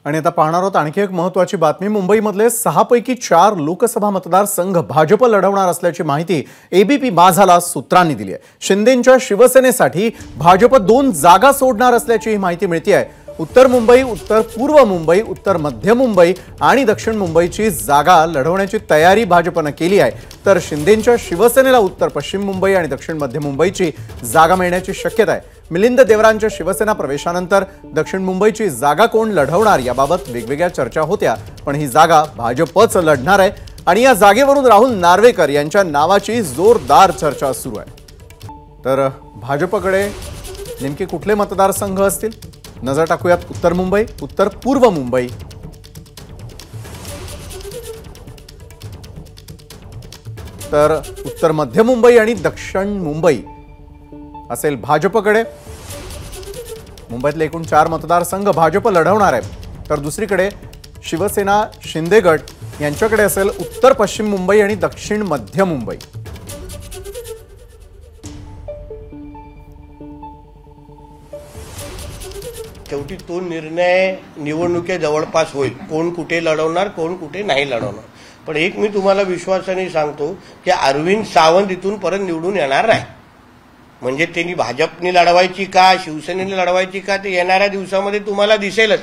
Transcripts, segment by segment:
आणि आता पाहणार आहोत आणखी एक महत्त्वाची बातमी। मुंबईमधले 6 पैकी 4 लोकसभा मतदारसंघ भाजप लढवणार असल्याची माहिती एबीपी माझाला सूत्रांनी दिली आहे। शिंदेंच्या शिवसेनेसाठी भाजप 2 जागा सोडणार असल्याची माहिती मिळते आहे। उत्तर मुंबई, उत्तर पूर्व मुंबई, उत्तर मध्य मुंबई आणि दक्षिण मुंबईची जागा लढवण्याची तयारी भाजपने केली आहे, तर शिंदेंच्या शिवसेनेला उत्तर पश्चिम मुंबई आणि दक्षिण मध्य मुंबईची जागा मिळण्याची शक्यता आहे। मिलिंद देवरांच्या शिवसेना प्रवेशानंतर दक्षिण मुंबईची जागा कोण लढवणार याबाबत वेगवेगळ्या चर्चा होत्या, पण ही जागा भाजपच लढणार आहे आणि या जागेवरून राहुल नार्वेकर यांच्या नावाची जोरदार चर्चा सुरू आहे। तर भाजपकडे नेमके कुठले मतदारसंघ असतील नजर टाकूयात। उत्तर मुंबई, उत्तर पूर्व मुंबई, तर उत्तर मध्य मुंबई आणि दक्षिण मुंबई असेल भाजपकडे। मुंबईतले एकूण 4 मतदारसंघ भाजप लढवणार आहे, तर दुसरीकडे शिवसेना शिंदे गट यांच्याकडे असेल उत्तर पश्चिम मुंबई आणि दक्षिण मध्य मुंबई। शेवटी तो निर्णय निवडणुके जवळपास होईल, कोण कुठे लढवणार, कोण कुठे नाही लढवणार। पण एक मी तुम्हाला विश्वासाने सांगतो की अरविंद सावंत इथून परत निवडून येणार नाही। म्हणजे त्यांनी भाजपने लढवायची का शिवसेनेने लढवायची का ते येणाऱ्या दिवसामध्ये तुम्हाला दिसेलच।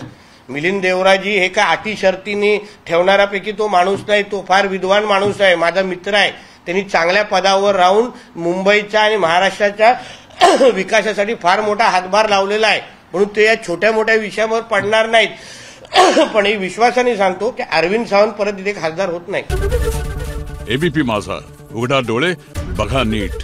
मिलिंद देवराजी हे काय अटी शर्तीने ठेवणाऱ्यापैकी तो माणूस नाही, तो फार विद्वान माणूस आहे, माझा मित्र आहे। त्यांनी चांगल्या पदावर राहून मुंबईच्या आणि महाराष्ट्राच्या विकासासाठी फार मोठा हातभार लावलेला आहे, म्हणून ते या छोट्या मोठ्या विषयावर पडणार नाहीत। पण हे विश्वासाने सांगतो की अरविंद सावंत परत इथे खासदार होत नाही। एबीपी माझा, उघडा डोळे बघा नीट।